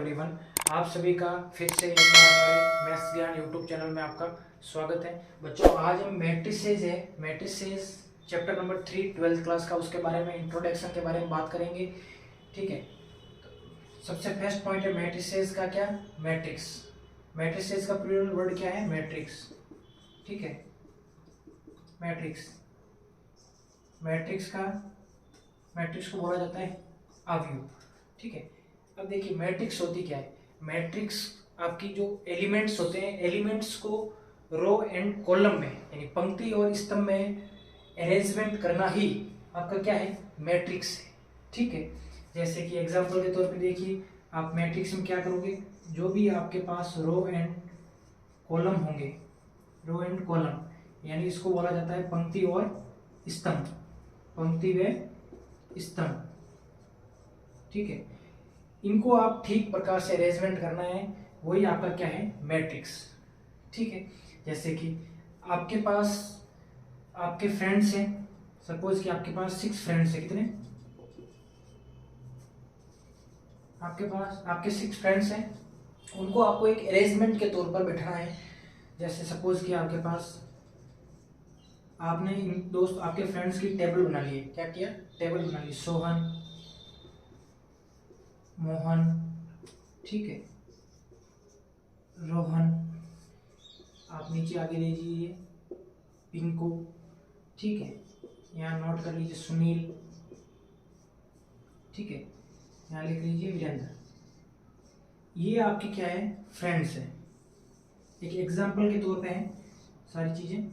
Everyone, आप सभी का फिर से एक बार हमारे मैथ्स ज्ञान यूट्यूब चैनल में आपका स्वागत है। बच्चों, आज हम matrices chapter number 3 twelfth class का उसके बारे में इंट्रोडक्शन के बारे में बात करेंगे। ठीक है, तो सबसे फर्स्ट पॉइंट है मैट्रिसेस का क्या, मैट्रिक्स। मैट्रिसेस का प्लूरल वर्ड क्या है, मैट्रिक्स। ठीक है, मैट्रिक्स मैट्रिक्स को बोला जाता है अवयव। ठीक है, अब देखिए मैट्रिक्स होती क्या है। मैट्रिक्स आपकी जो एलिमेंट्स होते हैं, एलिमेंट्स को रो एंड कॉलम में यानी पंक्ति और स्तंभ में अरेंजमेंट करना ही आपका क्या है, मैट्रिक्स है। ठीक है, जैसे कि एग्जांपल के तौर पे देखिए, आप मैट्रिक्स में क्या करोगे, जो भी आपके पास रो एंड कॉलम होंगे, रो एंड कॉलम यानी इसको बोला जाता है पंक्ति और स्तंभ, पंक्ति व स्तंभ। ठीक है, इनको आप ठीक प्रकार से अरेंजमेंट करना है, वही आपका क्या है, मैट्रिक्स। ठीक है, जैसे कि आपके पास आपके फ्रेंड्स हैं, सपोज कि आपके पास 6 फ्रेंड्स हैं। कितने, आपके पास आपके 6 फ्रेंड्स हैं, उनको आपको एक अरेंजमेंट के तौर पर बैठाना है। जैसे सपोज कि आपके पास आपने इन दोस्त आपके फ्रेंड्स की टेबल बना ली है। क्या किया, टेबल बना ली, सोहन, मोहन, ठीक है, रोहन, आप नीचे आगे ले लीजिए पिंकू, ठीक है, यहाँ नोट कर लीजिए सुनील, ठीक है, यहाँ लिख लीजिए वीरेंद्र। ये आपकी क्या है, फ्रेंड्स है। एक एग्जाम्पल के तौर पे है सारी चीजें।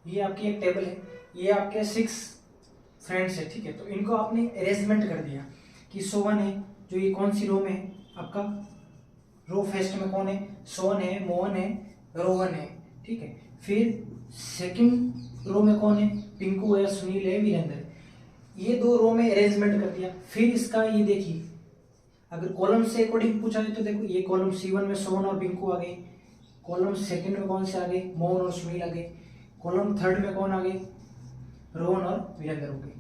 ये आपकी एक टेबल है, ये आपके 6 फ्रेंड्स है। ठीक है, तो इनको आपने अरेंजमेंट कर दिया कि सोहन है, जो ये कौन सी रो में है, आपका रो फर्स्ट में कौन है, सोहन है, मोहन है, रोहन है। ठीक है, फिर सेकंड रो में कौन है, पिंकू है, सुनील है, वीरेंद्र है। ये 2 रो में अरेंजमेंट कर दिया। फिर इसका ये देखिए, अगर कॉलम से अकॉर्डिंग पूछा जाए तो देखो, ये कॉलम C1 में सोहन और पिंकू आ गए, कॉलम सेकंड में कौन से आ गए, मोहन और सुनील आ गए, कॉलम थर्ड में कौन आ गए, रोहन और वीरेंद्र हो गए।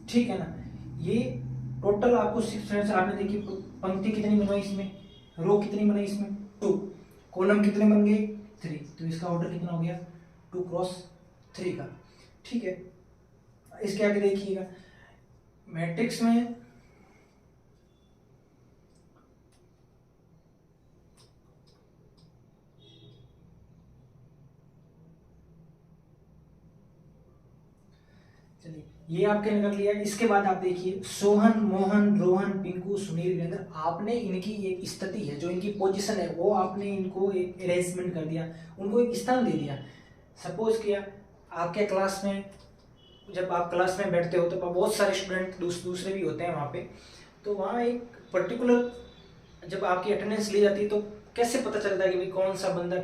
ठीक है ना, ये टोटल आपको 6 फ्रेंड्स। आपने देखी पंक्ति कितनी बनवाई इसमें, रो कितनी बनाई इसमें, 2, कॉलम कितने बन गए, 3, तो इसका ऑर्डर कितना हो गया, 2 क्रॉस 3 का। ठीक है, इसके आगे देखिएगा, मैट्रिक्स में चलिए ये आपके निकल लिया। इसके बाद आप देखिए सोहन, मोहन, रोहन, पिंकू, सुनील, वीरेंद्र, आपने इनकी एक स्थिति है, जो इनकी पोजीशन है, वो आपने इनको एक अरेंजमेंट कर दिया, उनको एक स्थान दे दिया। सपोज किया आपके क्लास में, जब आप क्लास में बैठते हो तो बहुत सारे स्टूडेंट दूसरे भी होते हैं वहाँ पे, तो वहाँ एक पर्टिकुलर जब आपकी अटेंडेंस ली जाती है तो कैसे पता चलता है कि भाई कौन सा बंदा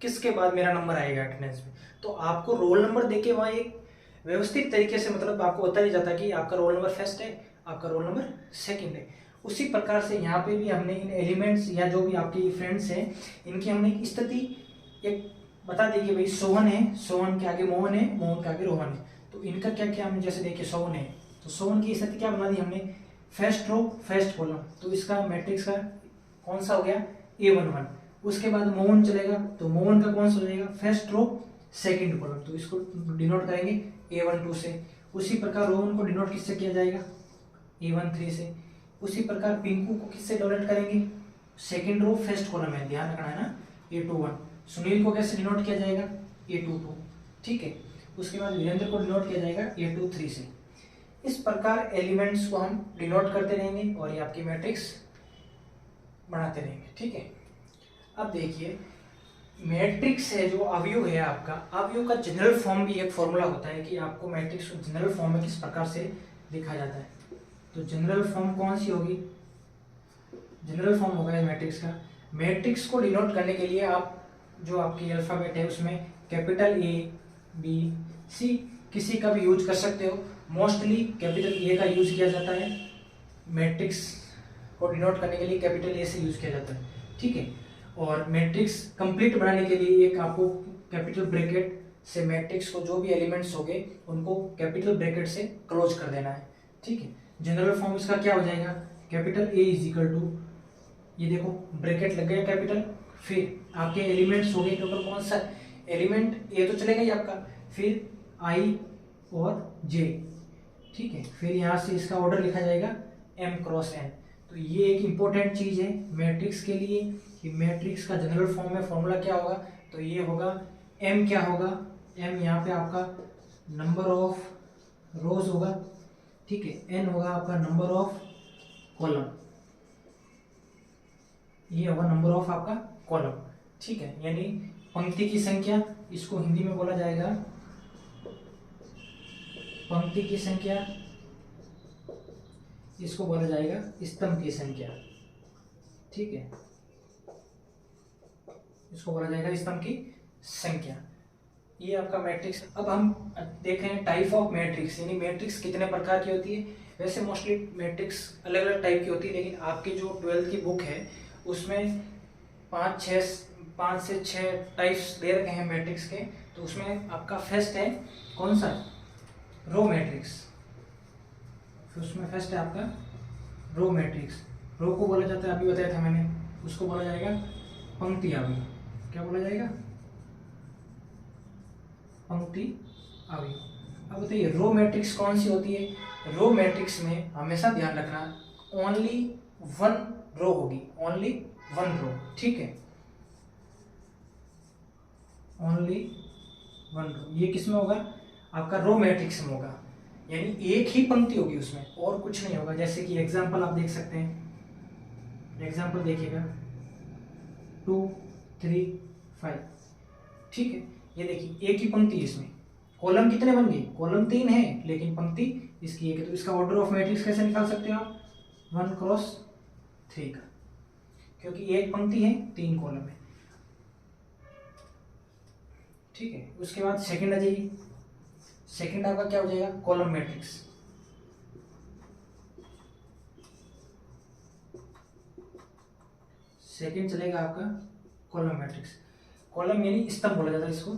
किसके बाद मेरा नंबर आएगा अटेंडेंस में। तो आपको रोल नंबर देके वहाँ एक व्यवस्थित तरीके से मतलब आपको बताया जाता है कि आपका रोल नंबर फर्स्ट है, आपका रोल नंबर सेकंड है। उसी प्रकार से यहाँ पे भी हमने इन एलिमेंट्स या जो भी आपके फ्रेंड्स हैं, इनकी हमने एक स्थिति एक बता दी कि भाई सोहन है, सोहन के आगे मोहन है, मोहन के आगे रोहन है। तो इनका क्या क्या हमने जैसे देखिए सोहन है, तो सोहन की स्थिति क्या बना दी हमने, फर्स्ट रो फर्स्ट कॉलम, तो इसका मैट्रिक्स का कौन सा हो गया, A11। उसके बाद मोहन चलेगा तो मोहन का कौन सा हो जाएगा, फर्स्ट रो सेकंड कॉलम, तो इसको डिनोट करेंगे A12 से। उसी प्रकार रोहन को डिनोट किससे किया जाएगा, A13 से। उसी प्रकार पिंकू को किससे डिनोट करेंगे, सेकंड रो फर्स्ट कॉलम है, ध्यान रखना है ना, A21। सुनील को कैसे डिनोट किया जाएगा, A22। ठीक है, उसके बाद वीरेंद्र को डिनोट किया जाएगा A23 से। इस प्रकार एलिमेंट्स को हम डिनोट करते रहेंगे और ये आपकी मैट्रिक्स बनाते रहेंगे। ठीक है, अब देखिए मैट्रिक्स है जो अवयव है आपका, अवयव का जनरल फॉर्म भी एक फॉर्मूला होता है कि आपको मैट्रिक्स को जनरल फॉर्म में किस प्रकार से लिखा जाता है। तो जनरल फॉर्म कौन सी होगी, जनरल फॉर्म होगा मैट्रिक्स का। मैट्रिक्स को डिनोट करने के लिए आप जो आपकी अल्फाबेट है उसमें कैपिटल A B C किसी का भी यूज कर सकते हो। मोस्टली कैपिटल A का यूज किया जाता है, मैट्रिक्स को डिनोट करने के लिए कैपिटल A से यूज किया जाता है। ठीक है, और मैट्रिक्स कंप्लीट बनाने के लिए एक आपको कैपिटल ब्रैकेट से मैट्रिक्स को जो भी एलिमेंट्स होंगे उनको कैपिटल ब्रैकेट से क्लोज कर देना है। ठीक है, जनरल फॉर्म इसका क्या हो जाएगा, capital A is equal to, ये देखो ब्रैकेट लग गया कैपिटल, फिर आपके एलिमेंट्स हो गए टोटल, कौन सा एलिमेंट ए तो चलेगा ही आपका, फिर आई और जे, ठीक है, फिर यहाँ से इसका ऑर्डर लिखा जाएगा m क्रॉस n। तो ये एक इंपॉर्टेंट चीज है मैट्रिक्स के लिए कि मैट्रिक्स का जनरल फॉर्म में फॉर्मूला क्या होगा, तो ये होगा m, क्या होगा m, यहाँ पे आपका नंबर ऑफ रोज होगा, ठीक है, n होगा आपका नंबर ऑफ कॉलम, ये होगा नंबर ऑफ आपका कॉलम, ठीक है, यानी पंक्ति की संख्या, इसको हिंदी में बोला जाएगा पंक्ति की संख्या, इसको बोला जाएगा स्तंभ की संख्या, ठीक है, इसको बोला जाएगा स्तंभ की संख्या। ये आपका मैट्रिक्स। अब हम देख रहे हैं टाइप ऑफ मैट्रिक्स, यानी मैट्रिक्स कितने प्रकार की होती है। वैसे मोस्टली मैट्रिक्स अलग अलग टाइप की होती है, लेकिन आपकी जो 12th की बुक है उसमें 5 से 6 टाइप्स दे रखे हैं मैट्रिक्स के। तो उसमें आपका फर्स्ट है कौन सा, रो मैट्रिक्स। फिर उसमें फर्स्ट है आपका रो मैट्रिक्स। रो को बोला जाता है, अभी बताया था मैंने, उसको बोला जाएगा पंक्ति अवयव। क्या बोला जाएगा, पंक्ति अवयव। अब बताइए रो मैट्रिक्स कौन सी होती है। रो मैट्रिक्स में हमेशा ध्यान रखना ओनली वन रो होगी, ओनली वन रो, ठीक है, ओनली वन रो। ये किस में होगा, आपका रो मैट्रिक्स में होगा, यानी एक ही पंक्ति होगी उसमें और कुछ नहीं होगा। जैसे कि एग्जांपल आप देख सकते हैं, एग्जांपल देखिएगा 2 3 5, ठीक है, ये देखिए एक ही पंक्ति है इसमें। कॉलम कितने बन गए, कॉलम 3 है लेकिन पंक्ति इसकी एक है। तो इसका ऑर्डर ऑफ मैट्रिक्स कैसे निकाल सकते हो आप, 1 क्रॉस 3 का, क्योंकि एक पंक्ति है 3 कॉलम है, ठीक है। उसके बाद सेकंड आ जाइए, सेकंड आपका क्या हो जाएगा, कॉलम मैट्रिक्स। सेकंड चलेगा आपका कॉलम मैट्रिक्स। कॉलम यानी स्तंभ बोला जाता है इसको,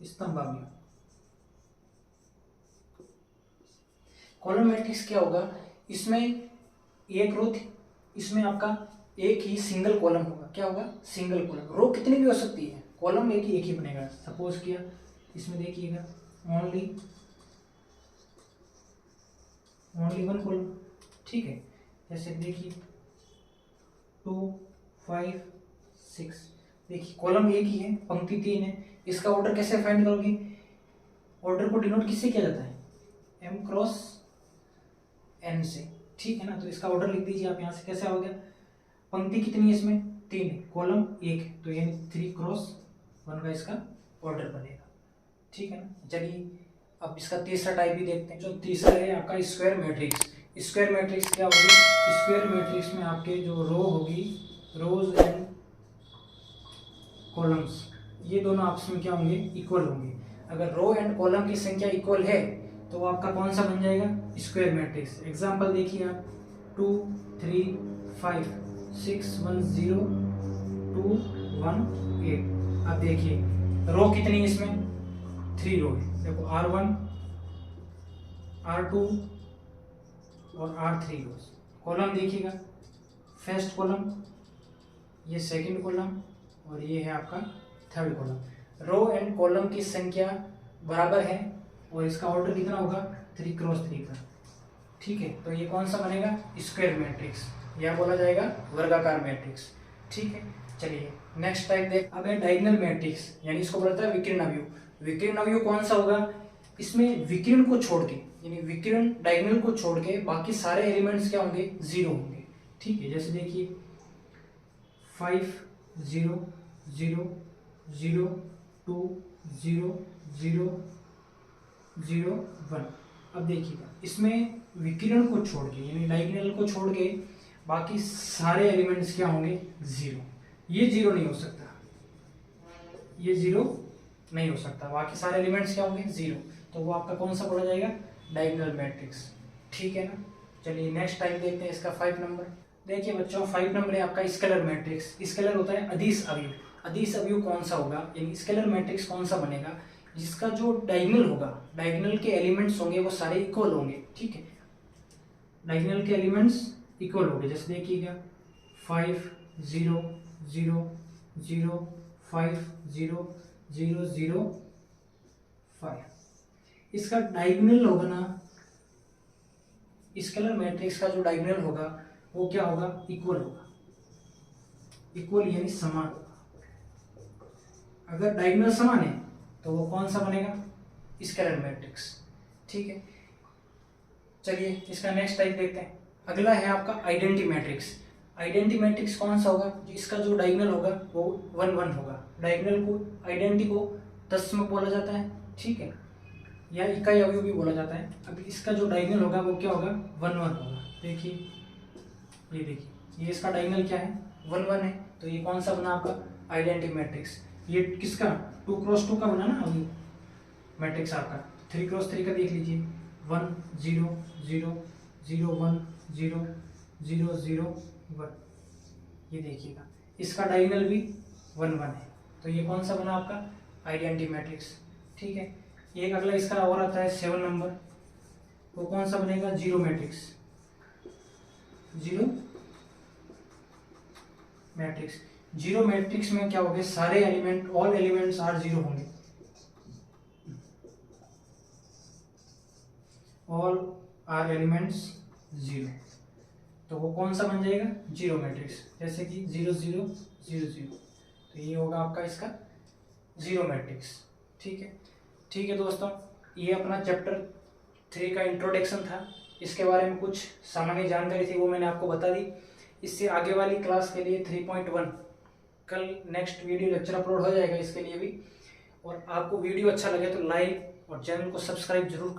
स्तंभ अवयव। कॉलम मैट्रिक्स क्या होगा, इसमें एक रो थी, इसमें आपका एक ही सिंगल कॉलम होगा। क्या होगा, सिंगल कॉलम। रो कितनी भी हो सकती है, कॉलम एक ही बनेगा। सपोज किया इसमें देखिएगा ओनली वन कॉलम, ठीक है। जैसे देखिए 2 5 6, देखिए कॉलम एक ही है, पंक्ति 3 है। इसका ऑर्डर कैसे फाइंड करोगे, ऑर्डर को डिनोट किससे किया जाता है, m क्रॉस n से, ठीक है ना। तो इसका ऑर्डर लिख दीजिए आप यहाँ से, कैसे हो गया, पंक्ति कितनी है इसमें 3 है, कॉलम 1 है, तो यानी 3 क्रॉस 1 का इसका ऑर्डर बनेगा, ठीक है ना। चलिए अब इसका तीसरा टाइप भी देखते हैं। जो तीसरा है आपका स्क्वायर मैट्रिक्स। स्क्वायर मैट्रिक्स क्या होगी, स्क्वायर मैट्रिक्स में आपके जो रो होगी, रोज एंड कॉलम्स, ये दोनों आपस में क्या होंगे, इक्वल होंगे। अगर रो एंड कॉलम की संख्या इक्वल है तो आपका कौन सा बन जाएगा, स्क्वायर मैट्रिक्स। एग्जांपल देखिए आप 2 3 5 6 1 0 2 1 8। अब देखिए रो कितनी है इसमें, 3 रो है। देखो R1 R2 और R3 रोज। कॉलम देखिएगा, फर्स्ट कॉलम, ये सेकंड कॉलम और ये है आपका third column. Row and column की संख्या बराबर है और इसका ऑर्डर कितना होगा, 3 क्रॉस 3 का, ठीक है। तो ये कौन सा बनेगा, स्क्वायर मैट्रिक्स, यह बोला जाएगा वर्गाकार मैट्रिक्स, ठीक है। चलिए नेक्स्ट टाइप देख। अब है डायगोनल मैट्रिक्स, यानी इसको बोलता है विकिरण अवयव। विकिरण अवयव कौन सा होगा, इसमें विकिरण को छोड़ के, यानी विकिरण डायगोनल को छोड़ के बाकी सारे एलिमेंट्स क्या होंगे, 0 होंगे, ठीक है। जैसे देखिए 5 0 0 0 2 0 0 0 1। अब देखिएगा इसमें विकिरण को छोड़ के, यानी डायगोनल को छोड़ के बाकी सारे एलिमेंट्स क्या होंगे, 0। ये 0 नहीं हो सकता, ये 0 नहीं हो सकता, बाकी सारे एलिमेंट्स क्या होंगे, 0। तो वो आपका कौन सा पड़ा जाएगा, डायगोनल मैट्रिक्स, ठीक है ना। चलिए नेक्स्ट टाइप देखते हैं इसका 5 नंबर। देखिए बच्चों 5 नंबर है आपका स्केलर मैट्रिक्स। स्केलर होता है अदिश अवयव। अदिश अवयव कौन सा होगा, यानी स्केलर मैट्रिक्स कौन सा बनेगा, जिसका जो डायगोनल होगा, डायगोनल के एलिमेंट्स होंगे वो सारे इक्वल होंगे, ठीक है, डायगोनल के एलिमेंट्स इक्वल होंगे। जैसे देखिएगा 5 0 0 0 5 0 0 0 5, इसका डायगोनल होगा ना, स्केलर मैट्रिक्स का जो डायगोनल होगा वो क्या होगा, इक्वल होगा, इक्वल यानी समान होगा। अगर डायगोनल समान है तो वो कौन सा बनेगा, स्केलर मैट्रिक्स, ठीक है। चलिए इसका नेक्स्ट टाइप देखते हैं। अगला है आपका आइडेंटिटी मैट्रिक्स। आइडेंटिटी मैट्रिक्स कौन सा होगा, इसका जो डायगोनल होगा वो 1 1 होगा। डायगोनल को, आइडेंटिटी को दशमलव बोला जाता है, ठीक है, या इकाई अवयव भी बोला जाता है। अब इसका जो डायगोनल होगा वो क्या होगा, 1 1 होगा। देखिए ये देखिए, ये इसका डायगोनल क्या है, 1 1 है, तो ये कौन सा बना आपका आइडेंटिटी मैट्रिक्स। ये किसका 2 क्रॉस 2 का बना ना अभी मैट्रिक्स आपका। 3 क्रॉस 3 का देख लीजिए, 1 0 0 0 1 0 0 0 1, ये देखिएगा इसका डायगोनल भी 1 1 है, तो ये कौन सा बना आपका आइडेंटिटी मैट्रिक्स, ठीक है। एक अगला इसका और आता है 7 नंबर, वो कौन सा बनेगा, zero matrix, zero matrix. Zero matrix में क्या होगा, सारे element, all elements are zero होंगे, ऑल आर एलिमेंट्स जीरो, तो वो कौन सा बन जाएगा, जीरो मैट्रिक्स। जैसे कि 0 0 0 0, तो ये होगा आपका इसका जीरो मैट्रिक्स, ठीक है। ठीक है दोस्तों, ये अपना चैप्टर 3 का इंट्रोडक्शन था। इसके बारे में कुछ सामान्य जानकारी थी वो मैंने आपको बता दी। इससे आगे वाली क्लास के लिए 3.1 कल नेक्स्ट वीडियो लेक्चर अपलोड हो जाएगा इसके लिए भी। और आपको वीडियो अच्छा लगे तो लाइक और चैनल को सब्सक्राइब जरूर